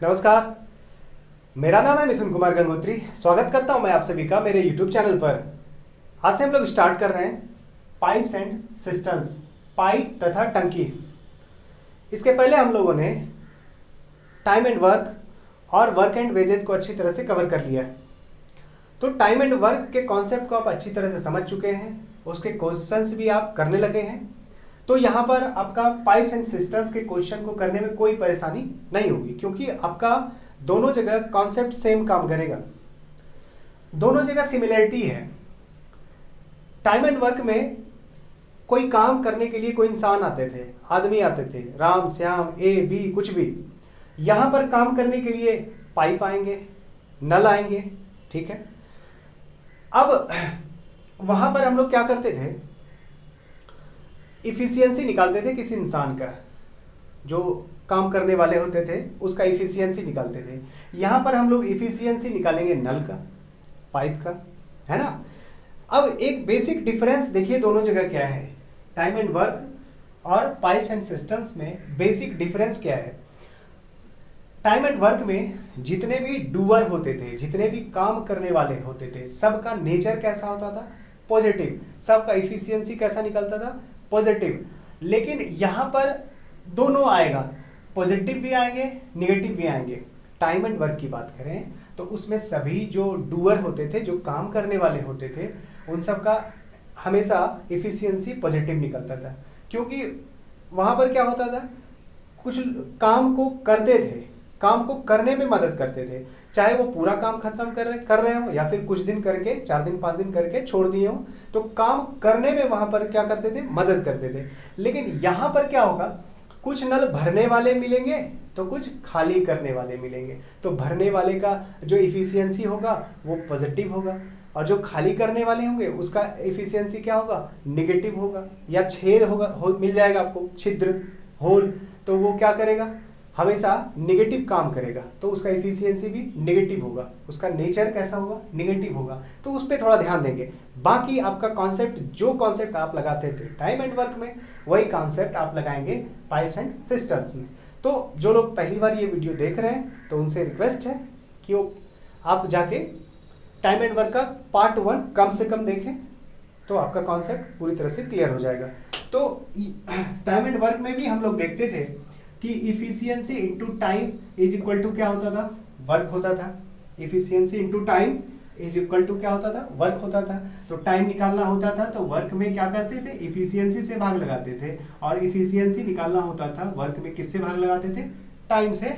नमस्कार, मेरा नाम है मिथुन कुमार गंगोत्री। स्वागत करता हूं मैं आप सभी का मेरे YouTube चैनल पर। आज से हम लोग स्टार्ट कर रहे हैं पाइप्स एंड सिस्टम्स, पाइप तथा टंकी। इसके पहले हम लोगों ने टाइम एंड वर्क और वर्क एंड वेजेज को अच्छी तरह से कवर कर लिया है। तो टाइम एंड वर्क के कॉन्सेप्ट को आप अच्छी तरह से समझ चुके हैं, उसके क्वेश्चंस भी आप करने लगे हैं। तो यहाँ पर आपका पाइप्स एंड सिस्टम्स के क्वेश्चन को करने में कोई परेशानी नहीं होगी, क्योंकि आपका दोनों जगह कॉन्सेप्ट सेम काम करेगा, दोनों जगह सिमिलरिटी है। टाइम एंड वर्क में कोई काम करने के लिए कोई इंसान आते थे, आदमी आते थे, राम श्याम ए बी कुछ भी। यहाँ पर काम करने के लिए पाइप आएंगे, नल आएंगे, ठीक है। अब वहाँ पर हम लोग क्या करते थे, इफिशियंसी निकालते थे किसी इंसान का, जो काम करने वाले होते थे उसका इफिशियंसी निकालते थे। यहाँ पर हम लोग इफिशियंसी निकालेंगे नल का, पाइप का, है ना। अब एक बेसिक डिफरेंस देखिए दोनों जगह क्या है, टाइम एंड वर्क और पाइप्स एंड सिस्टम्स में बेसिक डिफरेंस क्या है। टाइम एंड वर्क में जितने भी डूअर होते थे, जितने भी काम करने वाले होते थे, सबका नेचर कैसा होता था, पॉजिटिव। सबका इफिशियंसी कैसा निकलता था, पॉजिटिव। लेकिन यहाँ पर दोनों आएगा, पॉजिटिव भी आएंगे, निगेटिव भी आएंगे। टाइम एंड वर्क की बात करें तो उसमें सभी जो डूअर होते थे, जो काम करने वाले होते थे, उन सब का हमेशा इफिशियंसी पॉजिटिव निकलता था। क्योंकि वहाँ पर क्या होता था, कुछ काम को करते थे, काम को करने में मदद करते थे, चाहे वो पूरा काम खत्म कर रहे हो या फिर कुछ दिन करके, 4 दिन 5 दिन करके छोड़ दिए हो, तो काम करने में वहां पर क्या करते थे, मदद करते थे। लेकिन यहाँ पर क्या होगा, कुछ नल भरने वाले मिलेंगे तो कुछ खाली करने वाले मिलेंगे। तो भरने वाले का जो इफिशियंसी होगा वो पॉजिटिव होगा, और जो खाली करने वाले होंगे उसका इफिशियंसी क्या होगा, निगेटिव होगा, या छेद होगा, मिल जाएगा आपको, छिद्र, होल। तो वो क्या करेगा, हमेशा नेगेटिव काम करेगा, तो उसका इफिशियंसी भी नेगेटिव होगा, उसका नेचर कैसा होगा, नेगेटिव होगा। तो उस पर थोड़ा ध्यान देंगे। बाकी आपका कॉन्सेप्ट, जो कॉन्सेप्ट आप लगाते थे टाइम एंड वर्क में, वही कॉन्सेप्ट आप लगाएंगे पाइप्स एंड सिस्टम्स में। तो जो लोग पहली बार ये वीडियो देख रहे हैं तो उनसे रिक्वेस्ट है कि वो आप जाके टाइम एंड वर्क का पार्ट 1 कम से कम देखें, तो आपका कॉन्सेप्ट पूरी तरह से क्लियर हो जाएगा। तो टाइम एंड वर्क में भी हम लोग देखते थे कि efficiency into time is equal to क्या होता था, वर्क होता था। Efficiency into time is equal to क्या होता था, वर्क होता था। तो टाइम निकालना होता था तो वर्क में क्या करते थे, इफिशियंसी से भाग लगाते थे, और इफिशियंसी निकालना होता था वर्क में किससे भाग लगाते थे, टाइम से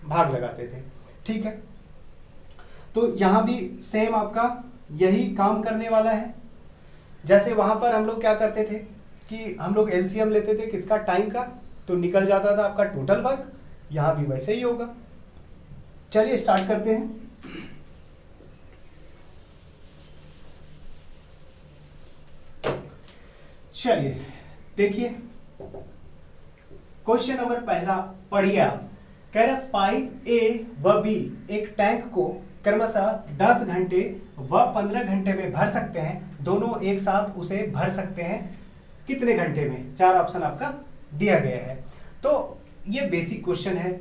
भाग लगाते थे, ठीक है। तो यहाँ भी सेम आपका यही काम करने वाला है। जैसे वहां पर हम लोग क्या करते थे कि हम लोग एलसीएम लेते थे किसका, टाइम का, तो निकल जाता था आपका टोटल वर्क। यहां भी वैसे ही होगा। चलिए स्टार्ट करते हैं। चलिए देखिए, क्वेश्चन नंबर पहला पढ़िए आप। कह रहे पाइप ए व बी एक टैंक को क्रमशः 10 घंटे व 15 घंटे में भर सकते हैं। दोनों एक साथ उसे भर सकते हैं कितने घंटे में। 4 ऑप्शन आपका दिया गया है। तो ये बेसिक क्वेश्चन है,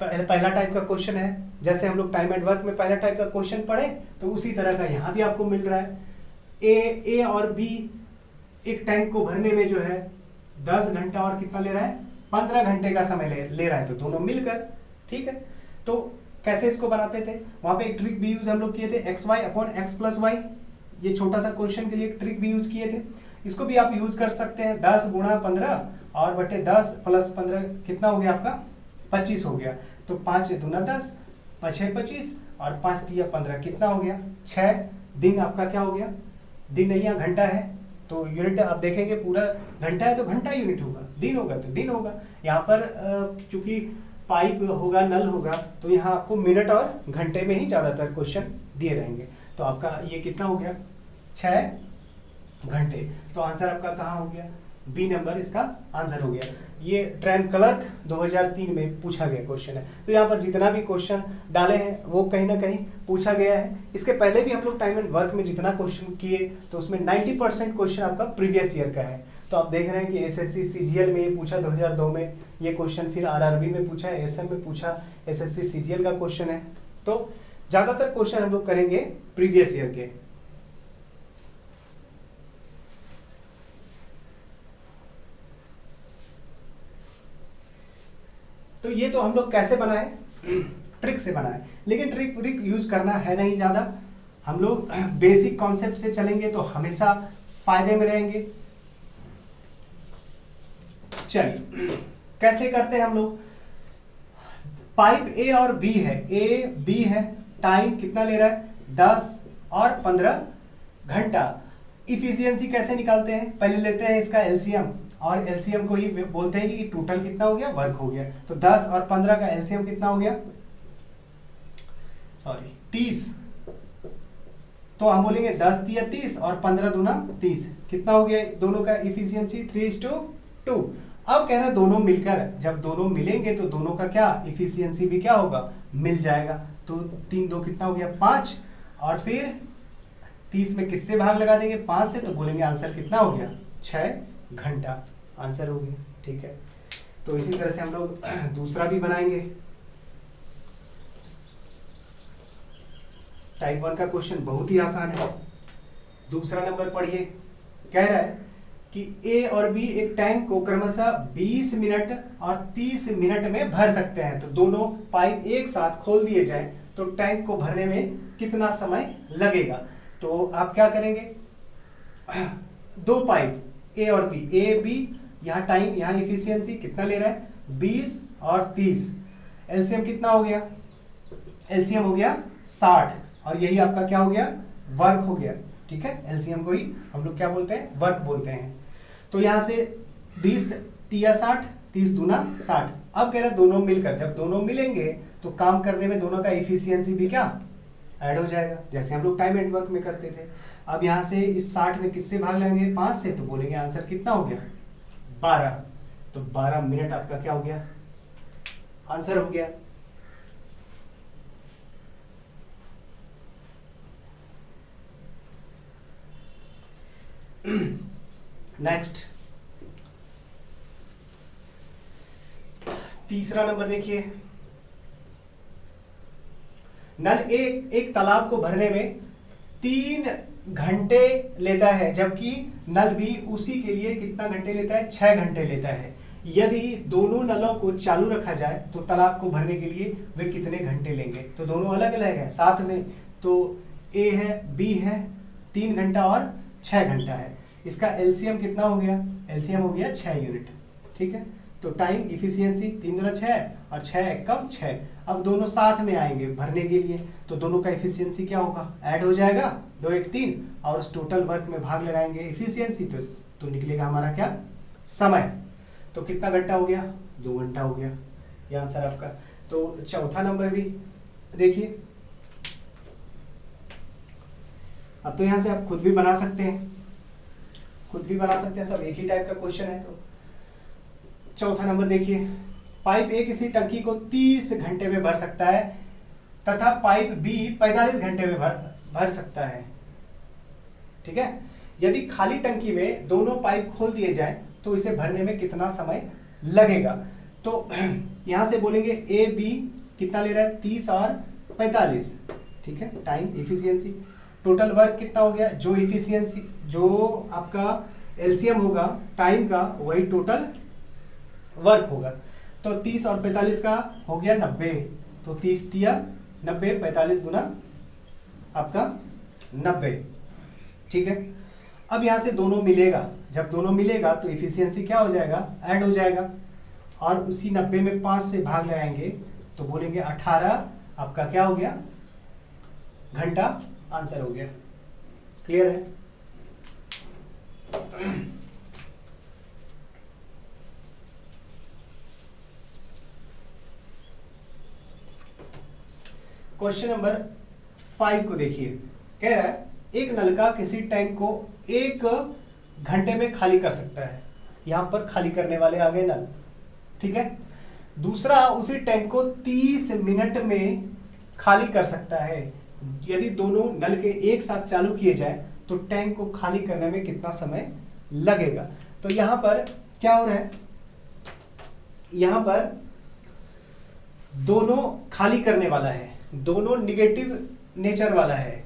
पहला टाइप का क्वेश्चन है। जैसे हम लोग टाइम एंड वर्क में पहला टाइप का क्वेश्चन पढ़े, तो उसी तरह का यहाँ भी आपको मिल रहा है। ए और बी एक टैंक को भरने में जो है 10 घंटा और कितना ले रहा है, 15 घंटे का समय ले रहा है, तो दोनों मिलकर, ठीक है। तो कैसे इसको बनाते थे, वहां पे एक ट्रिक भी यूज हम लोग किए थे, xy upon x plus y. ये छोटा सा क्वेश्चन के लिए एक ट्रिक भी यूज किए थे। इसको भी आप यूज कर सकते हैं। 10 गुणा 15 और बटे 10 प्लस 15 कितना हो गया आपका, 25 हो गया। तो 5 दूना 10, 5 6 25 और 5 3 15 कितना हो गया, 6 दिन आपका क्या हो गया, दिन नहीं है घंटा है, तो यूनिट आप देखेंगे पूरा घंटा है तो घंटा यूनिट होगा, दिन होगा तो दिन होगा। यहाँ पर चूंकि पाइप होगा, नल होगा, तो यहाँ आपको मिनट और घंटे में ही ज़्यादातर क्वेश्चन दिए रहेंगे। तो आपका ये कितना हो गया, 6 घंटे। तो आंसर आपका कहाँ हो गया, बी नंबर इसका आंसर हो गया। ये ट्रेन क्लर्क 2003 में पूछा गया क्वेश्चन है। तो यहाँ पर जितना भी क्वेश्चन डाले हैं वो कहीं ना कहीं पूछा गया है। इसके पहले भी हम लोग टाइम एंड वर्क में जितना क्वेश्चन किए तो उसमें 90% क्वेश्चन आपका प्रीवियस ईयर का है। तो आप देख रहे हैं कि एसएससी सीजीएल में ये पूछा 2002 में ये क्वेश्चन, फिर आरआरबी में पूछा, एसएम में पूछा, एसएससी सीजीएल का क्वेश्चन है। तो ज्यादातर क्वेश्चन हम लोग करेंगे प्रीवियस ईयर के। तो ये तो हम लोग कैसे बनाए, ट्रिक से बनाए, लेकिन ट्रिक यूज करना है नहीं ज्यादा, हम लोग बेसिक कॉन्सेप्ट से चलेंगे तो हमेशा फायदे में रहेंगे। चलिए कैसे करते हैं हम लोग। पाइप ए और बी है, ए बी है, टाइम कितना ले रहा है 10 और 15 घंटा। इफिशियंसी कैसे निकालते हैं, पहले लेते हैं इसका एलसीएम, और एलसीएम को ही बोलते हैं कि टोटल कितना हो गया, वर्क हो गया। तो 10 और 15 का एलसीएम कितना हो गया, सॉरी 30। तो हम बोलेंगे 10 तिया 30 और 15 दूना 30, कितना हो गया दोनों का इफिशियंसी 3:2। अब कह रहे हैं दोनों मिलकर, जब दोनों मिलेंगे तो दोनों का क्या इफिशियंसी भी क्या होगा, मिल जाएगा। तो 3 2 कितना हो गया 5, और फिर 30 में किससे भाग लगा देंगे 5 से, तो बोलेंगे आंसर कितना हो गया 6 घंटा आंसर हो गया। ठीक है, तो इसी तरह से हम लोग दूसरा भी बनाएंगे। टाइप 1 का क्वेश्चन बहुत ही आसान है। दूसरा नंबर पढ़िए, कह रहा है कि ए और बी एक टैंक को क्रमशः 20 मिनट और 30 मिनट में भर सकते हैं। तो दोनों पाइप एक साथ खोल दिए जाएं तो टैंक को भरने में कितना समय लगेगा। तो आप क्या करेंगे, दो पाइप ए और बी, ए बी, यहाँ टाइम, यहाँ इफिशियंसी कितना ले रहा है 20 और 30, एलसीएम कितना हो गया, एलसीएम हो गया 60, और यही आपका क्या हो गया वर्क हो गया। ठीक है, एलसीएम को ही हम लोग क्या बोलते हैं, वर्क बोलते हैं। तो यहां से 20 तिया 60, 30 दूना 60। अब कह रहा है दोनों मिलकर, जब दोनों मिलेंगे तो काम करने में दोनों का इफिशियंसी भी क्या ऐड हो जाएगा, जैसे हम लोग टाइम एंड वर्क में करते थे। अब यहां से इस 60 में किससे भाग लेंगे 5 से, तो बोलेंगे आंसर कितना हो गया 12। तो 12 मिनट आपका क्या हो गया आंसर हो गया। नेक्स्ट तीसरा नंबर देखिए, नल एक तालाब को भरने में 3 घंटे लेता है, जबकि नल बी उसी के लिए कितना घंटे लेता है 6 घंटे लेता है। यदि दोनों नलों को चालू रखा जाए तो तालाब को भरने के लिए वे कितने घंटे लेंगे। तो दोनों अलग अलग है साथ में, तो ए है बी है 3 घंटा और 6 घंटा है। इसका एलसीएम कितना हो गया, एलसीएम हो गया 6 यूनिट। ठीक है, तो टाइम इफिशियंसी 3 दूना 6 और 6 एकम 6। अब दोनों साथ में आएंगे भरने के लिए, तो दोनों का इफिशियंसी क्या होगा ऐड हो जाएगा, 2 1 3, और उस टोटल वर्क में भाग लगाएंगे इफिशियंसी, तो निकलेगा हमारा क्या समय। तो कितना घंटा हो गया 2 घंटा हो गया, ये आंसर आपका। तो चौथा नंबर भी देखिए, अब तो यहां से आप खुद भी बना सकते हैं, सब एक ही टाइप का क्वेश्चन है। तो चौथा नंबर देखिए, पाइप ए किसी टंकी को 30 घंटे में भर सकता है तथा पाइप बी 45 घंटे में भर सकता है। ठीक है, यदि खाली टंकी में दोनों पाइप खोल दिए जाएं तो इसे भरने में कितना समय लगेगा। तो यहां से बोलेंगे ए बी कितना ले रहा है 30 और 45। ठीक है, टाइम इफिशियंसी, टोटल वर्क कितना हो गया, जो इफिशियंसी जो आपका एलसीएम होगा टाइम का वही टोटल वर्क होगा। तो 30 और 45 का हो गया 90, तो 30 तिया 90, 45 गुना आपका 90। ठीक है, अब यहां से दोनों मिलेगा, जब दोनों मिलेगा तो इफिशियंसी क्या हो जाएगा ऐड हो जाएगा, और उसी 90 में 5 से भाग लगाएंगे तो बोलेंगे 18 आपका क्या हो गया घंटा आंसर हो गया। क्लियर है। क्वेश्चन नंबर 5 को देखिए, कह रहा है एक नलका किसी टैंक को 1 घंटे में खाली कर सकता है। यहां पर खाली करने वाले आ गए नल। ठीक है, दूसरा उसी टैंक को 30 मिनट में खाली कर सकता है। यदि दोनों नल के एक साथ चालू किए जाए तो टैंक को खाली करने में कितना समय लगेगा। तो यहां पर क्या हो रहा है, यहां पर दोनों खाली करने वाला है, दोनों निगेटिव नेचर वाला है।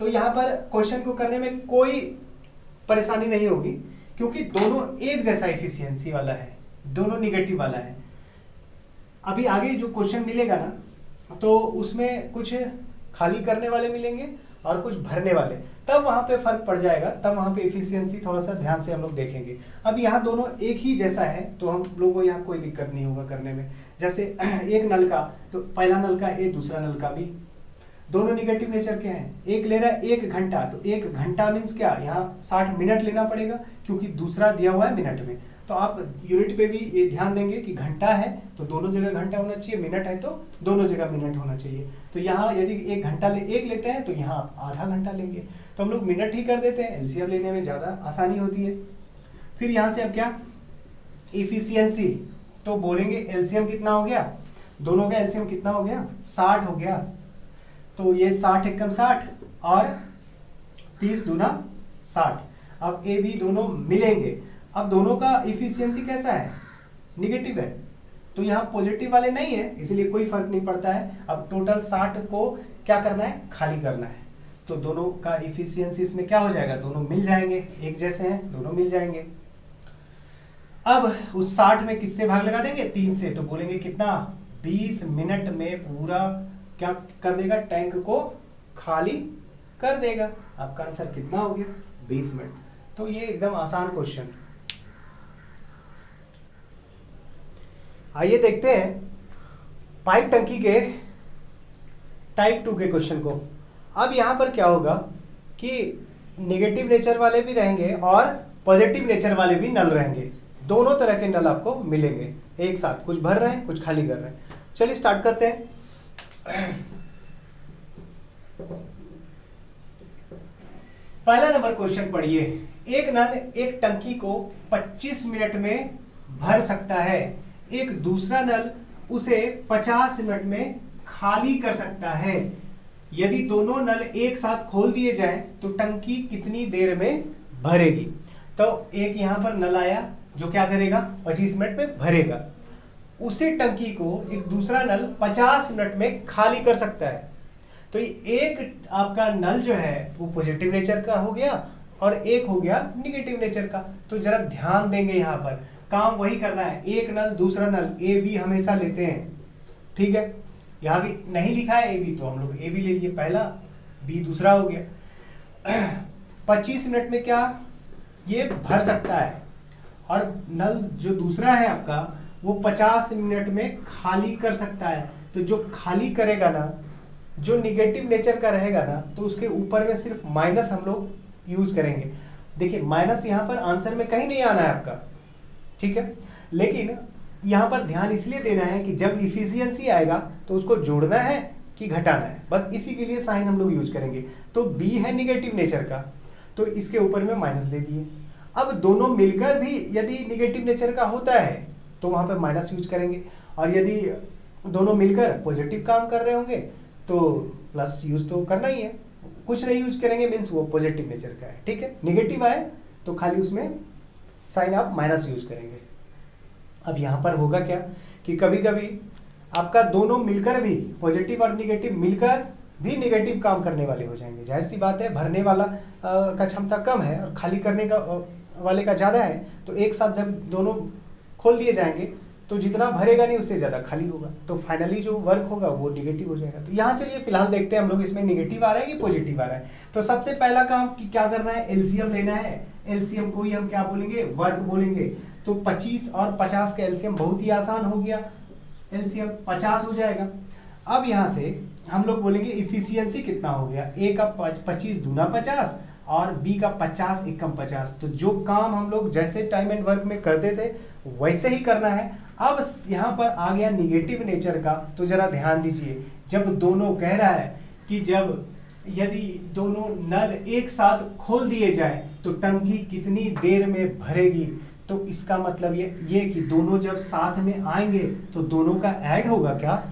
तो यहां पर क्वेश्चन को करने में कोई परेशानी नहीं होगी, क्योंकि दोनों एक जैसा एफिशिएंसी वाला है, दोनों निगेटिव वाला है। अभी आगे जो क्वेश्चन मिलेगा ना, तो उसमें कुछ खाली करने वाले मिलेंगे और कुछ भरने वाले, तब वहां पे फर्क पड़ जाएगा, तब वहां पे एफिशिएंसी थोड़ा सा ध्यान से हम लोग देखेंगे। अब यहाँ दोनों एक ही जैसा है, तो हम लोगों को यहाँ कोई दिक्कत नहीं होगा करने में। जैसे एक नल का, तो पहला नल का ए, दूसरा नल का बी, दोनों निगेटिव नेचर के हैं। एक ले रहा है 1 घंटा, तो 1 घंटा मीन्स क्या, यहाँ 60 मिनट लेना पड़ेगा, क्योंकि दूसरा दिया हुआ है मिनट में। तो आप यूनिट पे भी ये ध्यान देंगे कि घंटा है तो दोनों जगह घंटा होना चाहिए, मिनट है तो दोनों जगह मिनट होना चाहिए। तो यहाँ यदि 1 घंटा एक लेते हैं तो यहाँ आप आधा घंटा लेंगे, तो हम लोग मिनट ही कर देते हैं, एलसीएम लेने में ज़्यादा आसानी होती है। फिर यहाँ से अब क्या, इफिशियंसी, तो बोलेंगे एलसीएम कितना हो गया, दोनों का एलसीएम कितना हो गया, 60 हो गया। तो ये 60 एकम 60 और 30 दूना 60। अब ए बी दोनों मिलेंगे, अब दोनों का इफिशियंसी कैसा है, निगेटिव है, तो यहाँ पॉजिटिव वाले नहीं है, इसलिए कोई फर्क नहीं पड़ता है। अब टोटल 60 को क्या करना है, खाली करना है, तो दोनों का इफिशियंसी इसमें क्या हो जाएगा, दोनों मिल जाएंगे, एक जैसे हैं, दोनों मिल जाएंगे। अब उस 60 में किससे भाग लगा देंगे, 3 से, तो बोलेंगे कितना, 20 मिनट में पूरा क्या कर देगा, टैंक को खाली कर देगा। आपका आंसर कितना हो गया, 20 मिनट। तो ये एकदम आसान क्वेश्चन। आइए देखते हैं पाइप टंकी के टाइप 2 के क्वेश्चन को। अब यहां पर क्या होगा कि नेगेटिव नेचर वाले भी रहेंगे और पॉजिटिव नेचर वाले भी नल रहेंगे, दोनों तरह के नल आपको मिलेंगे एक साथ, कुछ भर रहे हैं कुछ खाली कर रहे हैं। चलिए स्टार्ट करते हैं। पहला नंबर क्वेश्चन पढ़िए, एक नल एक टंकी को 25 मिनट में भर सकता है, एक दूसरा नल उसे 50 मिनट में खाली कर सकता है। यदि दोनों नल एक साथ खोल दिए जाएं तो टंकी कितनी देर में भरेगी। तो एक यहां पर नल आया जो क्या करेगा, 25 मिनट में भरेगा, उसी टंकी को एक दूसरा नल 50 मिनट में खाली कर सकता है। तो एक आपका नल जो है वो पॉजिटिव नेचर का हो गया और एक हो गया निगेटिव नेचर का। तो जरा ध्यान देंगे, यहाँ पर काम वही करना है, एक नल दूसरा नल, ए बी हमेशा लेते हैं, ठीक है। यहाँ भी नहीं लिखा है ए बी, तो हम लोग ए बी ले लिए, पहला, बी दूसरा हो गया। 25 मिनट में क्या ये भर सकता है, और नल जो दूसरा है आपका वो 50 मिनट में खाली कर सकता है। तो जो खाली करेगा ना, जो निगेटिव नेचर का रहेगा ना, तो उसके ऊपर में सिर्फ माइनस हम लोग यूज करेंगे। देखिए माइनस यहाँ पर आंसर में कहीं नहीं आना है आपका, ठीक है, लेकिन यहाँ पर ध्यान इसलिए देना है कि जब इफिशियंसी आएगा तो उसको जोड़ना है कि घटाना है, बस इसी के लिए साइन हम लोग यूज करेंगे। तो बी है निगेटिव नेचर का, तो इसके ऊपर में माइनस दे दिए। अब दोनों मिलकर भी यदि निगेटिव नेचर का होता है तो वहां पर माइनस यूज करेंगे, और यदि दोनों मिलकर पॉजिटिव काम कर रहे होंगे तो प्लस यूज तो करना ही है, कुछ नहीं यूज करेंगे मीन्स वो पॉजिटिव नेचर का है, ठीक है। निगेटिव आए तो खाली उसमें साइन आप माइनस यूज करेंगे। अब यहाँ पर होगा क्या कि कभी कभी आपका दोनों मिलकर भी, पॉजिटिव और निगेटिव मिलकर भी निगेटिव काम करने वाले हो जाएंगे। जाहिर सी बात है, भरने वाला का क्षमता कम है और खाली करने का वाले का ज़्यादा है, तो एक साथ जब दोनों खोल दिए जाएंगे तो जितना भरेगा नहीं उससे ज़्यादा खाली होगा, तो फाइनली जो वर्क होगा वो निगेटिव हो जाएगा। तो यहाँ चलिए फिलहाल देखते हैं हम लोग इसमें निगेटिव आ रहा है कि पॉजिटिव आ रहा है। तो सबसे पहला काम कि क्या करना है, एलसीएम लेना है। एलसीएम को ही हम क्या बोलेंगे, वर्क बोलेंगे। तो 25 और 50 का एलसीएम बहुत ही आसान हो गया, एलसीएम 50 हो जाएगा। अब यहाँ से हम लोग बोलेंगे इफिशियंसी कितना हो गया, ए का 25 दूना 50 और बी का 50 एकम 50। तो जो काम हम लोग जैसे टाइम एंड वर्क में करते थे वैसे ही करना है। अब यहाँ पर आ गया निगेटिव नेचर का, तो जरा ध्यान दीजिए, जब दोनों कह रहा है कि जब यदि दोनों नल एक साथ खोल दिए जाए तो टंकी कितनी देर में भरेगी, तो इसका मतलब ये कि दोनों जब साथ में आएंगे तो दोनों का ऐड होगा क्या,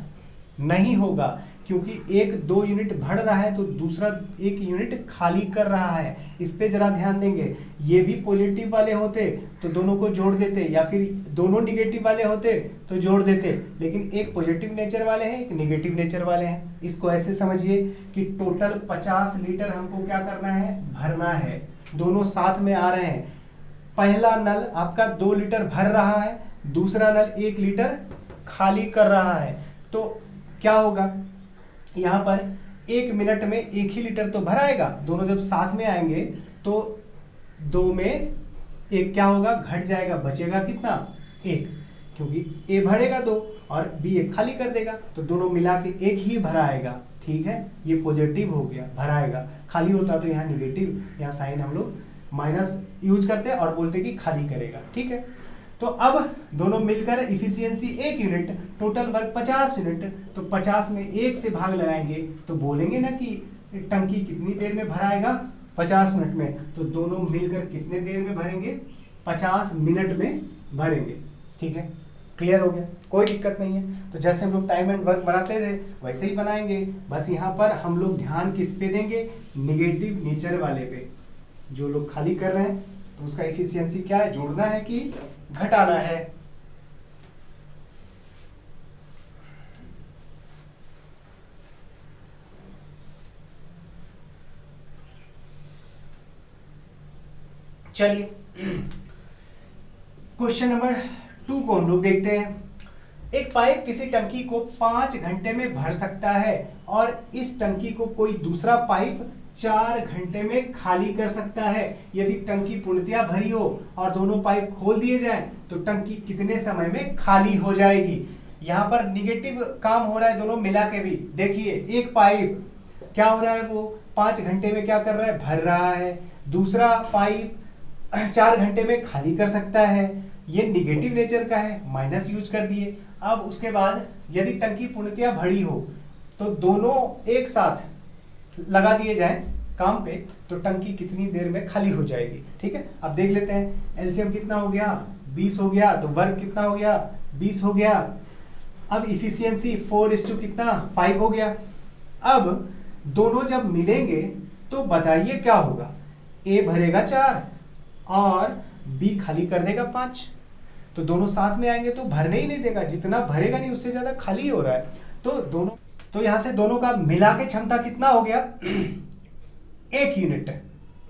नहीं होगा, क्योंकि एक 2 यूनिट बढ़ रहा है तो दूसरा 1 यूनिट खाली कर रहा है। इस पे जरा ध्यान देंगे। ये भी पॉजिटिव वाले होते तो दोनों को जोड़ देते, या फिर दोनों निगेटिव वाले होते तो जोड़ देते, लेकिन एक पॉजिटिव नेचर वाले हैं, एक निगेटिव नेचर वाले हैं। इसको ऐसे समझिए कि टोटल 50 लीटर हमको क्या करना है, भरना है। दोनों साथ में आ रहे हैं। पहला नल आपका 2 लीटर भर रहा है, दूसरा नल 1 लीटर खाली कर रहा है। तो क्या होगा, यहाँ पर 1 मिनट में 1 ही लीटर तो भराएगा। दोनों जब साथ में आएंगे तो 2 में 1 क्या होगा, घट जाएगा, बचेगा कितना, 1, क्योंकि ए भरेगा 2 और बी 1 खाली कर देगा, तो दोनों मिला के 1 ही भराएगा। ठीक है, ये पॉजिटिव हो गया, भराएगा। खाली होता तो यहाँ निगेटिव, यहाँ साइन हम लोग माइनस यूज करते और बोलते कि खाली करेगा। ठीक है, तो अब दोनों मिलकर efficiency 1 unit, total work 50 unit, तो 50 में 1 से भाग लगाएंगे तो बोलेंगे ना कि टंकी कितनी देर में भराएगा, 50 मिनट में। तो दोनों मिलकर कितने देर में भरेंगे, 50 मिनट में भरेंगे। ठीक है, क्लियर हो गया, कोई दिक्कत नहीं है। तो जैसे हम लोग टाइम एंड वर्क बनाते थे वैसे ही बनाएंगे, बस यहाँ पर हम लोग ध्यान किस पे देंगे, निगेटिव नेचर वाले पे। जो लोग खाली कर रहे हैं तो उसका इफिशियंसी क्या है, जोड़ना है कि घटाना है। चलिए क्वेश्चन नंबर 2 को हम लोग देखते हैं। एक पाइप किसी टंकी को 5 घंटे में भर सकता है और इस टंकी को कोई दूसरा पाइप 4 घंटे में खाली कर सकता है। यदि टंकी पूर्णतया भरी हो और दोनों पाइप खोल दिए जाएं तो टंकी कितने समय में खाली हो जाएगी। यहाँ पर निगेटिव काम हो रहा है, दोनों मिला के भी देखिए। एक पाइप क्या हो रहा है, वो 5 घंटे में क्या कर रहा है, भर रहा है। दूसरा पाइप 4 घंटे में खाली कर सकता है। ये निगेटिव नेचर का है, माइनस यूज कर दिए। अब उसके बाद यदि टंकी पूर्णतया भरी हो तो दोनों एक साथ लगा दिए जाए काम पे तो टंकी कितनी देर में खाली हो जाएगी। ठीक है, अब देख लेते हैं। एलसीएम कितना हो गया, 20 हो गया, तो वर्क कितना हो गया, 20 हो गया। अब इफिशियंसी 4:, कितना, 5 हो गया। अब दोनों जब मिलेंगे तो बताइए क्या होगा, ए भरेगा 4 और बी खाली कर देगा 5। तो दोनों साथ में आएंगे तो भरने ही नहीं देगा, जितना भरेगा नहीं उससे ज्यादा खाली हो रहा है। तो यहां से दोनों का मिला के क्षमता कितना हो गया, 1 यूनिट।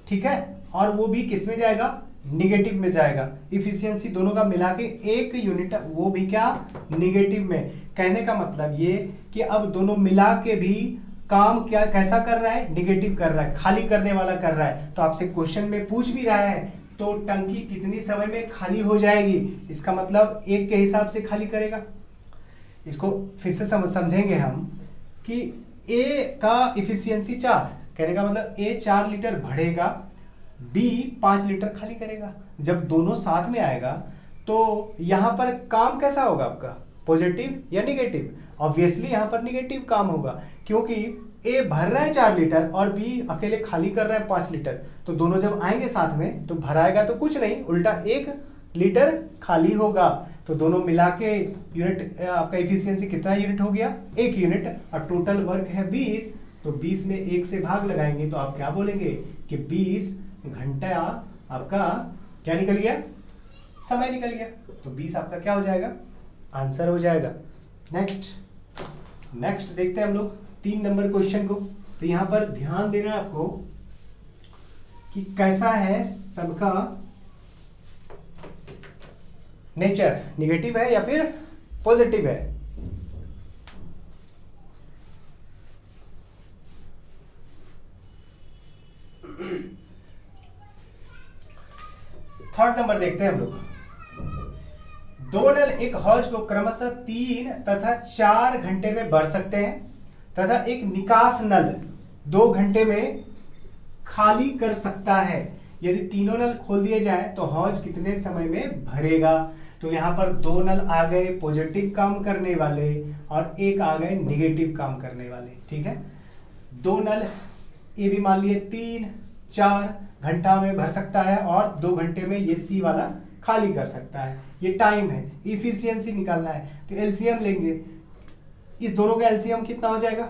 ठीक है, और वो भी किस में जाएगा, निगेटिव में जाएगा। इफिशियंसी दोनों का मिला के 1 यूनिट, वो भी क्या, निगेटिव में। कहने का मतलब ये कि अब दोनों मिला के भी काम क्या कैसा कर रहा है, निगेटिव कर रहा है, खाली करने वाला कर रहा है। तो आपसे क्वेश्चन में पूछ भी रहा है तो टंकी कितनी समय में खाली हो जाएगी, इसका मतलब 1 के हिसाब से खाली करेगा। इसको फिर से समझेंगे हम कि ए का इफिशियंसी 4, कहने का मतलब ए 4 लीटर भरेगा, बी 5 लीटर खाली करेगा। जब दोनों साथ में आएगा तो यहां पर काम कैसा होगा आपका, पॉजिटिव या निगेटिव। ऑब्वियसली यहां पर निगेटिव काम होगा, क्योंकि ए भर रहा है 4 लीटर और बी अकेले खाली कर रहा है 5 लीटर। तो दोनों जब आएंगे साथ में तो भराएगा तो कुछ नहीं, उल्टा 1 लीटर खाली होगा। तो दोनों मिला के यूनिट, आपका इफिशियंसी कितना यूनिट हो गया, 1 यूनिट। और टोटल वर्क है 20, तो 20 में 1 से भाग लगाएंगे तो आप क्या बोलेंगे कि 20 घंटा आपका क्या निकल गया, समय निकल गया। तो 20 आपका क्या हो जाएगा, आंसर हो जाएगा। नेक्स्ट देखते हैं हम लोग 3 नंबर क्वेश्चन को। तो यहां पर ध्यान देना है आपको कि कैसा है सबका नेचर, निगेटिव है या फिर पॉजिटिव है। थर्ड नंबर देखते हैं हम लोग। 2 नल एक हौज को क्रमशः 3 तथा 4 घंटे में भर सकते हैं तथा एक निकास नल 2 घंटे में खाली कर सकता है। यदि तीनों नल खोल दिए जाए तो हौज कितने समय में भरेगा। तो यहां पर 2 नल आ गए पॉजिटिव काम करने वाले और एक आ गए निगेटिव काम करने वाले। ठीक है, 2 नल ये भी मान लिए 3-4 घंटा में भर सकता है और 2 घंटे में ये सी वाला खाली कर सकता है। ये टाइम है, इफिशियंसी निकालना है। तो एलसीएम लेंगे, इस दोनों का एलसीएम कितना हो जाएगा,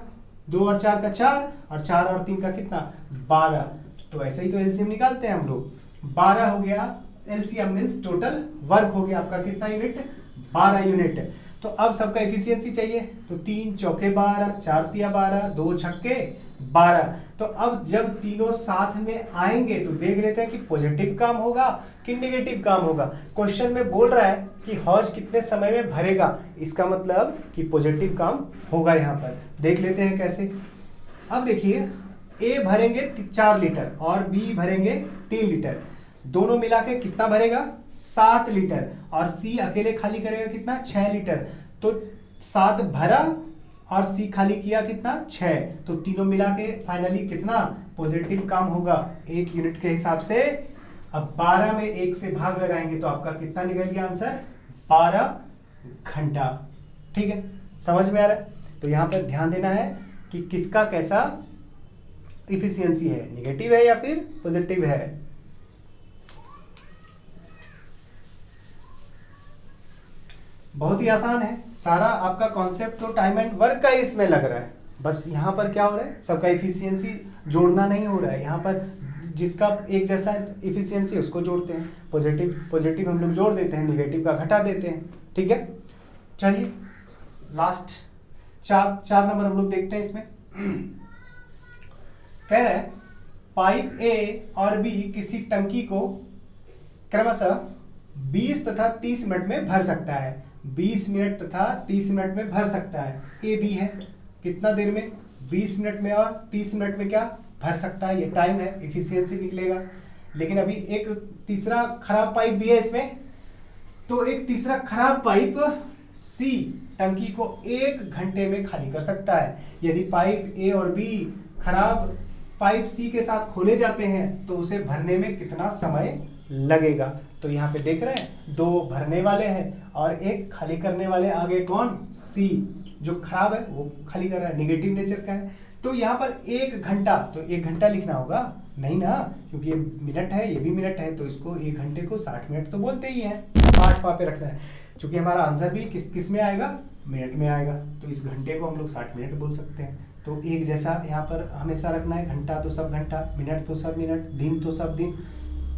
2 और 4 का 4 और 4 और 3 का कितना 12। तो ऐसे ही तो एलसीएम निकालते हैं हम लोग, 12 हो गया एलसीएम मींस टोटल वर्क हो गया आपका कितना यूनिट, 12 यूनिट। तो अब सबका एफिशिएंसी चाहिए, तो 3 चौके 12, 4 तिया 12, 2 छक्के 12। तो अब जब तीनों साथ में आएंगे तो देख लेते हैं कि पॉजिटिव काम होगा कि नेगेटिव काम होगा। क्वेश्चन में बोल रहा है कि हौज कितने समय में भरेगा, इसका मतलब कि पॉजिटिव काम होगा। यहाँ पर देख लेते हैं कैसे। अब देखिए ए भरेंगे 4 लीटर और बी भरेंगे 3 लीटर, दोनों मिला के कितना भरेगा 7 लीटर, और सी अकेले खाली करेगा कितना 6 लीटर। तो 7 भरा और सी खाली किया कितना 6, तो तीनों मिला के फाइनली कितना पॉजिटिव काम होगा 1 यूनिट के हिसाब से। अब 12 में 1 से भाग लगाएंगे तो आपका कितना निकल गया आंसर 12 घंटा। ठीक है, समझ में आ रहा है। तो यहां पर ध्यान देना है कि किसका कैसा इफिशियंसी है, निगेटिव है या फिर पॉजिटिव है। बहुत ही आसान है, सारा आपका कॉन्सेप्ट तो टाइम एंड वर्क का ही इसमें लग रहा है। बस यहाँ पर क्या हो रहा है, सबका इफिशियंसी जोड़ना नहीं हो रहा है। यहाँ पर जिसका एक जैसा इफिशियंसी उसको जोड़ते हैं, पॉजिटिव हम लोग जोड़ देते हैं, निगेटिव का घटा देते हैं। ठीक है, चलिए लास्ट 4 नंबर हम लोग देखते हैं। इसमें कह रहा है पाइप ए और बी किसी टंकी को क्रमशः 20 तथा 30 मिनट में भर सकता है। 20 मिनट तथा 30 मिनट में भर सकता है। ए बी है, कितना देर में 20 मिनट में और 30 मिनट में क्या भर सकता है, ये टाइम है, इफिशियंसी निकलेगा। लेकिन अभी एक तीसरा खराब पाइप भी है इसमें, तो एक तीसरा खराब पाइप सी टंकी को 1 घंटे में खाली कर सकता है। यदि पाइप ए और बी खराब पाइप सी के साथ खोले जाते हैं तो उसे भरने में कितना समय लगेगा। तो यहाँ पे देख रहे हैं 2 भरने वाले हैं और 1 खाली करने वाले, आगे कौन सी, जो खराब है वो खाली कर रहा है, नेगेटिव नेचर का है। तो यहाँ पर 1 घंटा, तो 1 घंटा लिखना होगा नहीं ना, क्योंकि ये मिनट है ये भी मिनट है, तो इसको 1 घंटे को 60 मिनट तो बोलते ही हैं, 8 पे रखना है। चूंकि हमारा आंसर भी किस में आएगा, मिनट में आएगा, तो इस घंटे को हम लोग 60 मिनट बोल सकते हैं। तो एक जैसा यहाँ पर हमेशा रखना है, घंटा तो सब घंटा, मिनट तो सब मिनट, दिन तो सब दिन।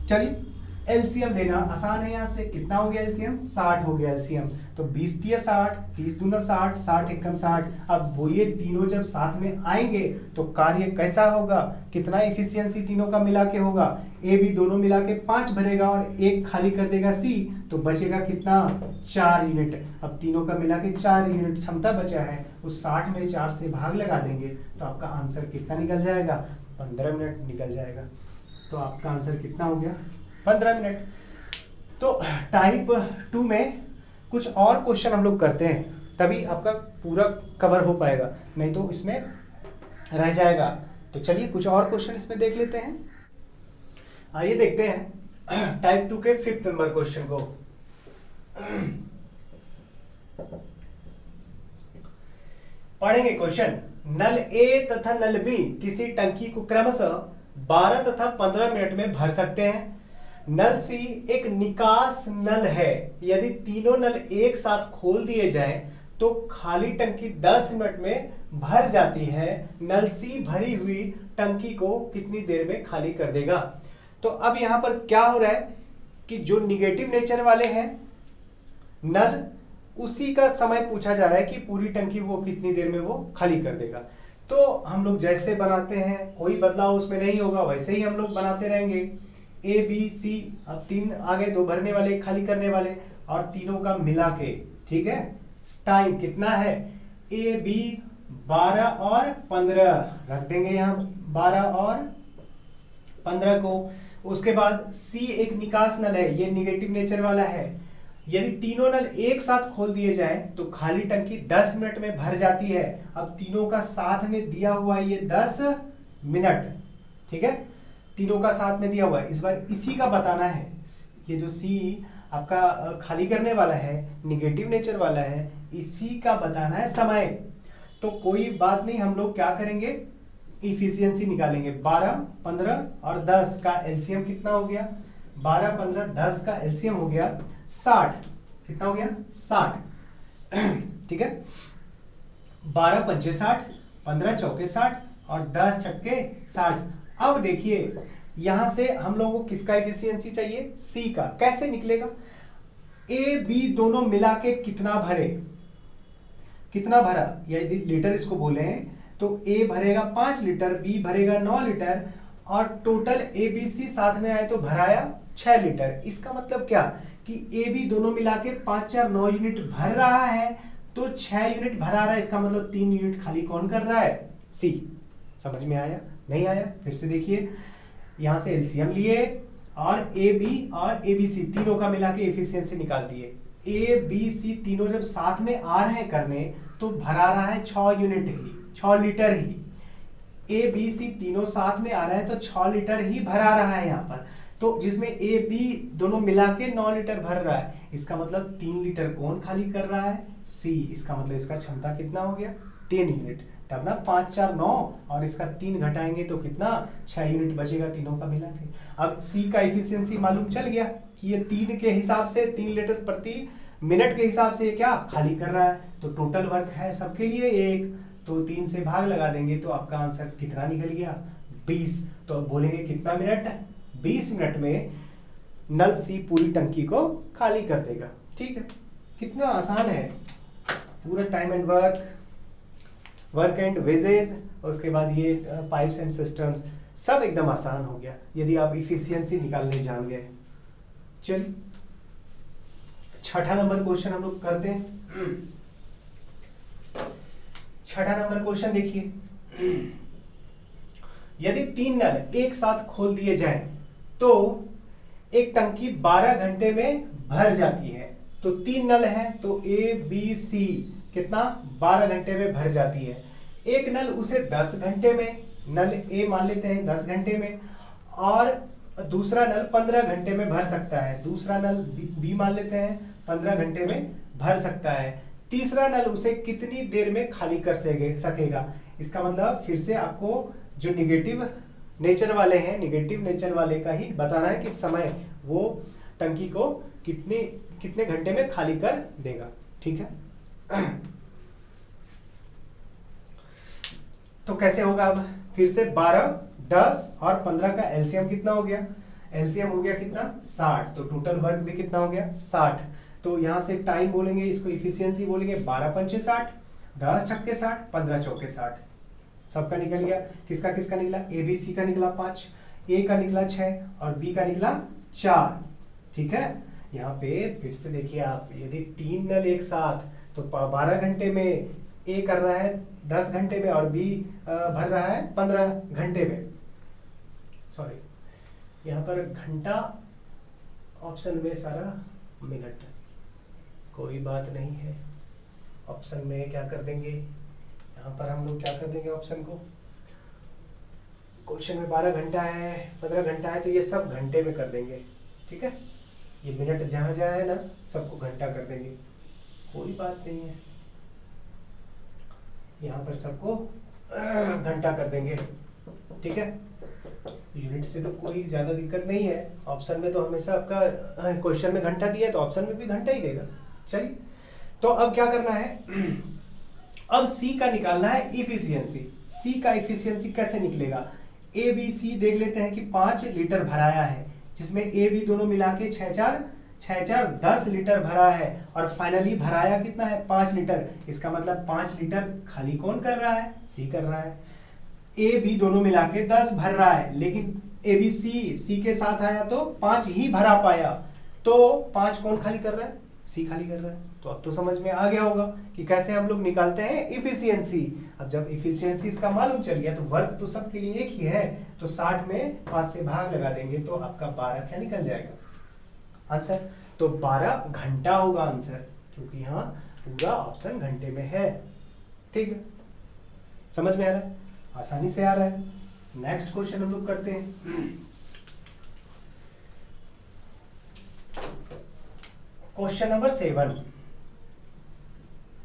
चलिए एलसीएम देना आसान है, यहाँ से कितना हो गया एलसीएम 60 हो गया एलसीएम। तो 20 तिया 60, 30 दूना 60, 60 एकम 60। अब वो ये तीनों जब साथ में आएंगे तो कार्य कैसा होगा, कितना इफिशियंसी तीनों का मिला के होगा। ए बी दोनों मिला के 5 भरेगा और 1 खाली कर देगा सी, तो बचेगा कितना 4 यूनिट। अब तीनों का मिला के 4 यूनिट क्षमता बचा है, उस 60 में 4 से भाग लगा देंगे तो आपका आंसर कितना निकल जाएगा 15 मिनट निकल जाएगा। तो आपका आंसर कितना हो गया 15 मिनट। तो टाइप 2 में कुछ और क्वेश्चन हम लोग करते हैं, तभी आपका पूरा कवर हो पाएगा, नहीं तो इसमें रह जाएगा। तो चलिए कुछ और क्वेश्चन इसमें देख लेते हैं। आइए देखते हैं टाइप 2 के 5th नंबर क्वेश्चन को। पढ़ेंगे क्वेश्चन। नल ए तथा नल बी किसी टंकी को क्रमशः 12 तथा 15 मिनट में भर सकते हैं। नल सी एक निकास नल है, यदि तीनों नल एक साथ खोल दिए जाएं तो खाली टंकी 10 मिनट में भर जाती है। नल सी भरी हुई टंकी को कितनी देर में खाली कर देगा। तो अब यहां पर क्या हो रहा है कि जो निगेटिव नेचर वाले हैं नल, उसी का समय पूछा जा रहा है कि पूरी टंकी वो कितनी देर में वो खाली कर देगा। तो हम लोग जैसे बनाते हैं, कोई बदलाव उसमें नहीं होगा, वैसे ही हम लोग बनाते रहेंगे। ए बी सी, अब 3 आ गए, 2 भरने वाले 1 खाली करने वाले, और तीनों का मिला के, ठीक है। टाइम कितना है, ए बी 12 और 15 रख देंगे यहाँ, 12 और 15 को। उसके बाद सी एक निकास नल है, ये निगेटिव नेचर वाला है, यदि तीनों नल एक साथ खोल दिए जाए तो खाली टंकी 10 मिनट में भर जाती है। अब तीनों का साथ में दिया हुआ ये 10 मिनट, ठीक है, तीनों का साथ में दिया हुआ है। इस बार इसी का बताना है, ये जो सी आपका खाली करने वाला है, निगेटिव नेचर वाला है, इसी का बताना है समय। तो कोई बात नहीं, हम लोग क्या करेंगे, इफिशियंसी निकालेंगे। 12, 15 और 10 का एलसीएम कितना हो गया, 12, 15, 10 का एलसीएम हो गया 60। कितना हो गया 60, ठीक है। 12 पंचे 60, 15 चौके 60 और 10 छक्के 60। अब देखिए यहां से हम लोगों को किसका एफिशिएंसी चाहिए, सी का। कैसे निकलेगा, ए बी दोनों मिला के कितना भरे, कितना भरा, यदि लीटर इसको बोले हैं तो ए भरेगा 5 लीटर, बी भरेगा 9 लीटर और टोटल ए बी सी साथ में आए तो भराया 6 लीटर। इसका मतलब क्या कि ए बी दोनों मिला के 5 4 9 यूनिट भर रहा है, तो 6 यूनिट भरा रहा है, इसका मतलब 3 यूनिट खाली कौन कर रहा है, सी। समझ में आया, नहीं आया, फिर से देखिए, यहां से एलसीएम लिए और ए बी और ए बी सी तीनों का मिला के एफिशिएंसी निकाल दिए। ए बी सी तीनों जब साथ में आ रहे हैं करने तो भरा रहा है 6 यूनिट ही, 6 लीटर ही। ए बी सी तीनों साथ में आ रहा है तो 6 लीटर ही भरा रहा है यहाँ पर, तो जिसमें ए बी दोनों मिला के 9 लीटर भर रहा है, इसका मतलब 3 लीटर कौन खाली कर रहा है, सी। इसका मतलब इसका क्षमता कितना हो गया, 3 यूनिट। तब ना 5 4 9 और इसका 3 घटाएंगे तो कितना, 6 यूनिट बचेगा तीनों का मिला के। अब सी का एफिशिएंसी मालूम चल गया कि ये 3 के हिसाब से, 3 लीटर प्रति मिनट के हिसाब से ये क्या खाली कर रहा है। तो टोटल वर्क है सबके लिए 1, तो 3 से भाग लगा देंगे तो आपका आंसर कितना निकल गया, 20। तो अब बोलेंगे कितना मिनट, 20 मिनट में नल सी पूरी टंकी को खाली कर देगा। ठीक है, कितना आसान है, पूरा time and work and wages, उसके बाद ये पाइप्स एंड सिस्टम्स, सब एकदम आसान हो गया यदि आप इफिशियंसी निकालने जान गए। चलिए 6ठा नंबर क्वेश्चन हम लोग करते हैं। 6ठा नंबर क्वेश्चन देखिए, यदि 3 नल एक साथ खोल दिए जाएं तो एक टंकी 12 घंटे में भर जाती है। तो 3 नल है तो ए बी सी कितना 12 घंटे में भर जाती है। एक नल उसे 10 घंटे में, नल ए मान लेते हैं 10 घंटे में, और दूसरा नल 15 घंटे में भर सकता है। दूसरा नल बी मान लेते हैं 15 घंटे में भर सकता है। तीसरा नल उसे कितनी देर में खाली कर सकेगा। इसका मतलब फिर से आपको जो निगेटिव नेचर वाले हैं, निगेटिव नेचर वाले का ही बताना है कि समय वो टंकी को कितने घंटे में खाली कर देगा। ठीक है, तो कैसे होगा, अब फिर से 12, 10 और 15 का एलसीएम कितना हो गया, एलसीएम हो गया कितना 60, तो टोटल वर्क भी कितना हो गया 60। तो यहां से टाइम बोलेंगे, इसको इफिशियंसी बोलेंगे, 12 पंचे 60, 10 छक्के 60, 15 चौके 60। सबका निकल गया, किसका किसका निकला, ए बी सी का निकला 5, ए का निकला 6 और बी का निकला 4। ठीक है, यहाँ पे फिर से देखिए आप, यदि 3 नल एक साथ तो 12 घंटे में ए कर रहा है 10 घंटे में और बी भर रहा है 15 घंटे में। सॉरी, यहाँ पर घंटा ऑप्शन में सारा मिनट, कोई बात नहीं है। ऑप्शन में क्या कर देंगे, यहाँ पर हम लोग क्या कर देंगे ऑप्शन को, क्वेश्चन में 12 घंटा है 15 घंटा है तो ये सब घंटे में कर देंगे। ठीक है, ये मिनट जहां जहां है ना सबको घंटा कर देंगे, कोई बात नहीं है। यहाँ पर सबको घंटा कर देंगे। ठीक है, यूनिट से तो कोई ज्यादा दिक्कत नहीं है। ऑप्शन में तो हमेशा आपका क्वेश्चन में घंटा दिया है तो ऑप्शन में भी घंटा ही देगा। चलिए, तो अब क्या करना है, अब सी का निकालना है इफिशियंसी। सी का इफिशियंसी कैसे निकलेगा, ए बी सी देख लेते हैं कि 5 लीटर भराया है, जिसमें ए बी दोनों मिला के 6 4 10 लीटर भरा है, और फाइनली भराया कितना है 5 लीटर। इसका मतलब 5 लीटर खाली कौन कर रहा है, सी कर रहा है। ए बी दोनों मिला के 10 भर रहा है, लेकिन ए बी सी के साथ आया तो 5 ही भरा पाया, तो 5 कौन खाली कर रहा है, सी खाली कर रहा है। तो अब तो समझ में आ गया होगा कि कैसे हम लोग निकालते हैं इफिशियंसी। अब जब इफिशियंसी इसका मालूम चल गया तो वर्क तो सबके लिए एक ही है, तो 60 में 5 से भाग लगा देंगे तो आपका 12 क्या निकल जाएगा आंसर। तो 12 घंटा होगा आंसर, क्योंकि यहाँ पूरा ऑप्शन घंटे में है। ठीक है, समझ में आ रहा है, आसानी से आ रहा है। नेक्स्ट क्वेश्चन हम लोग करते हैं, क्वेश्चन नंबर 7।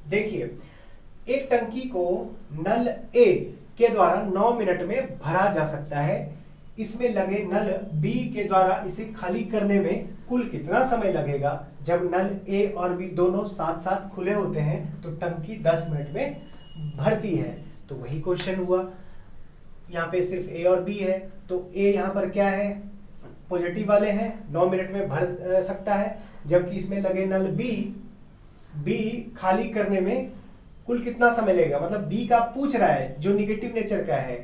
देखिए, एक टंकी को नल ए के द्वारा 9 मिनट में भरा जा सकता है। इसमें लगे नल बी के द्वारा इसे खाली करने में कुल कितना समय लगेगा। जब नल ए और बी दोनों साथ साथ खुले होते हैं तो टंकी 10 मिनट में भरती है। तो वही क्वेश्चन हुआ, यहाँ पे सिर्फ ए और बी है, तो ए यहाँ पर क्या है, पॉजिटिव वाले हैं, 9 मिनट में भर सकता है, जबकि इसमें लगे नल बी खाली करने में कुल कितना समय लगेगा, मतलब बी का पूछ रहा है जो निगेटिव नेचर का है,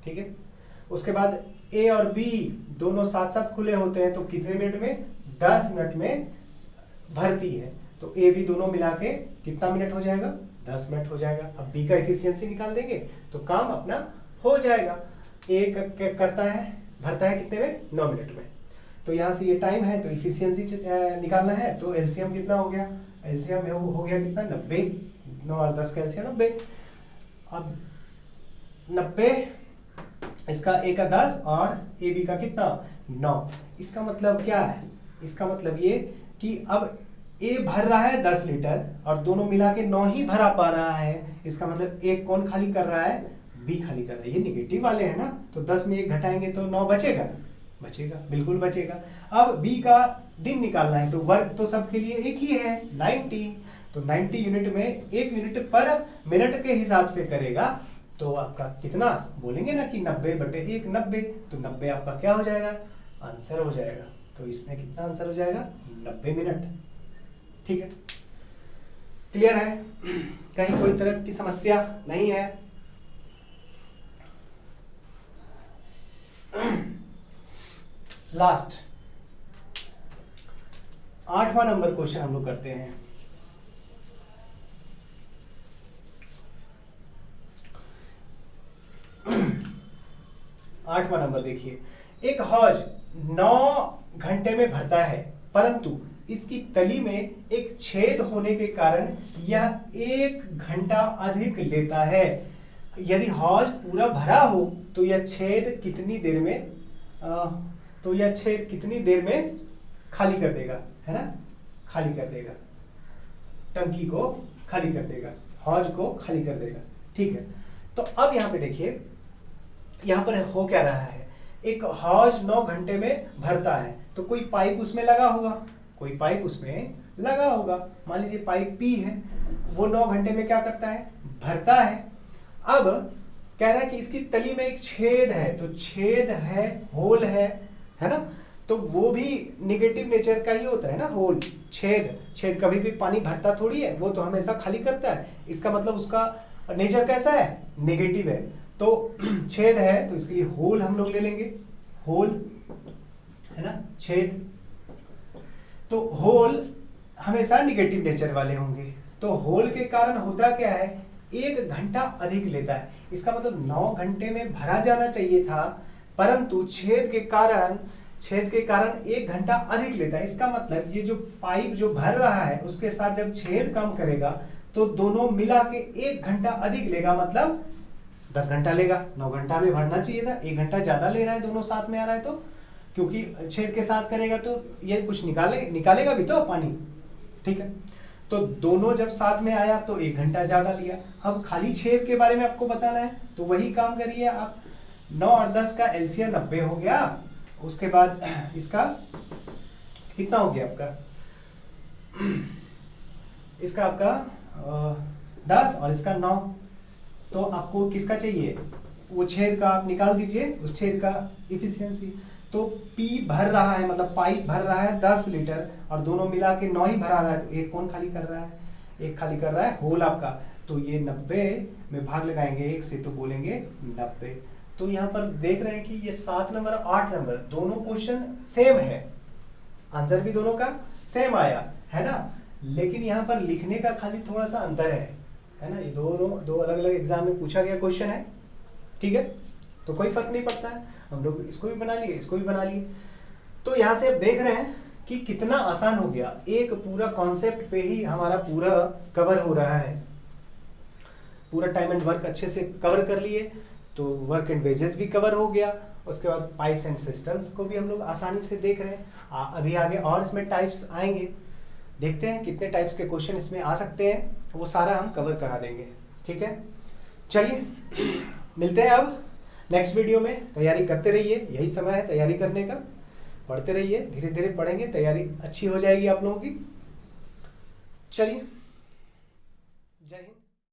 ठीक है। उसके बाद ए और बी दोनों साथ साथ खुले होते हैं, तो कितने मिनट में, 10 मिनट में भरती है। तो ए बी दोनों मिला के कितना मिनट हो जाएगा, 10 मिनट हो जाएगा। अब बी का एफिशिएंसी निकाल देंगे तो काम अपना हो जाएगा। ए करता है, भरता है कितने में, 9 मिनट में। तो यहाँ से ये टाइम है, तो इफिशियंसी निकालना है, तो एलसीएम कितना हो गया, एलसीएम हो गया कितना, 90, 9 और 10 का एलसीएम 90। अब 90, इसका ए का 10 और ए बी का कितना, 9। इसका मतलब क्या है, इसका मतलब ये कि अब ए भर रहा है 10 लीटर और दोनों मिला के 9 ही भरा पा रहा है। इसका मतलब एक कौन खाली कर रहा है, बी खाली कर रहा है। ये निगेटिव वाले हैं ना, तो 10 में 1 घटाएंगे तो 9 बचेगा, बिल्कुल बचेगा। अब बी का दिन निकालना है, तो वर्क तो सबके लिए एक ही है, 90। तो 90 यूनिट में 1 यूनिट पर मिनट के हिसाब से करेगा, तो आपका कितना बोलेंगे ना कि 90/1 90। तो 90 आपका क्या हो जाएगा, आंसर हो जाएगा। तो इसमें कितना आंसर हो जाएगा, 90 मिनट। ठीक है, क्लियर है, कहीं कोई तरह की समस्या नहीं है। लास्ट 8वां नंबर क्वेश्चन हम लोग करते हैं। आठवां नंबर देखिए, एक हौज 9 घंटे में भरता है, परंतु इसकी तली में एक छेद होने के कारण यह 1 घंटा अधिक लेता है। यदि हौज पूरा भरा हो तो यह छेद कितनी देर में खाली कर देगा, है ना, खाली कर देगा, टंकी को खाली कर देगा, हौज को खाली कर देगा। ठीक है, तो अब यहाँ पे देखिए, यहाँ पर हो क्या रहा है, एक हौज 9 घंटे में भरता है, तो कोई पाइप उसमें लगा होगा, मान लीजिए पाइप पी है, वो 9 घंटे में क्या करता है, भरता है। अब कह रहा है कि इसकी तली में एक छेद है, तो छेद है, होल है ना, तो वो भी निगेटिव नेचर का ही होता है ना, होल, छेद कभी भी पानी भरता थोड़ी है, वो तो हमेशा खाली करता है। इसका मतलब उसका नेचर कैसा है, नेगेटिव है। तो छेद है तो इसके लिए होल हम लोग ले लेंगे, होल है ना, छेद। तो होल हमेशा निगेटिव नेचर वाले होंगे, तो होल के कारण होता क्या है, 1 घंटा अधिक लेता है। इसका मतलब 9 घंटे में भरा जाना चाहिए था, परंतु छेद के कारण 1 घंटा अधिक लेता है। इसका मतलब ये जो पाइप जो भर रहा है उसके साथ जब छेद कम करेगा तो दोनों मिला के 1 घंटा अधिक लेगा, मतलब 10 घंटा लेगा। 9 घंटा में भरना चाहिए था, 1 घंटा ज्यादा ले रहा है, दोनों साथ में आ रहा है, तो क्योंकि छेद के साथ करेगा तो ये कुछ निकालेगा भी तो पानी। ठीक है, तो दोनों जब साथ में आया तो 1 घंटा ज्यादा लिया। अब खाली छेद के बारे में आपको बताना है, तो वही काम करिए आप। 9 और 10 का एलसीएम 90 हो गया, उसके बाद इसका कितना हो गया आपका, इसका आपका 10 और इसका 9, तो आपको किसका चाहिए, वो छेद का आप निकाल दीजिए, उस छेद का इफिशियंसी। तो P भर रहा है, मतलब पाइप भर रहा है 10 लीटर और दोनों मिला के 9 ही भरा रहा है, तो एक कौन खाली कर रहा है, एक खाली कर रहा है होल आपका। तो ये 90 में भाग लगाएंगे 1 से, तो बोलेंगे 90। तो यहाँ पर देख रहे हैं कि ये 7 नंबर 8 नंबर दोनों क्वेश्चन सेम है, आंसर भी दोनों का सेम आया है ना, लेकिन यहाँ पर लिखने का खाली थोड़ा सा अंतर है ना। ये दो अलग अलग एग्जाम में पूछा गया क्वेश्चन है, ठीक है, तो कोई फर्क नहीं पड़ता है, हम लोग इसको भी बना लिए, इसको भी बना लिए। तो यहाँ से आप देख रहे हैं कि कितना आसान हो गया, एक पूरा कॉन्सेप्ट पे ही हमारा पूरा कवर हो रहा है, पूरा टाइम एंड वर्क अच्छे से कवर कर लिए, तो वर्क एंड वेजेस भी कवर हो गया। उसके बाद पाइप्स एंड सिस्टम्स को भी हम लोग आसानी से देख रहे हैं। अभी आगे और इसमें टाइप्स आएंगे, देखते हैं कितने टाइप्स के क्वेश्चन इसमें आ सकते हैं, वो सारा हम कवर करा देंगे। ठीक है, चलिए मिलते हैं अब नेक्स्ट वीडियो में। तैयारी करते रहिए, यही समय है तैयारी करने का, पढ़ते रहिए, धीरे धीरे पढ़ेंगे, तैयारी अच्छी हो जाएगी आप लोगों की। चलिए, जय हिंद।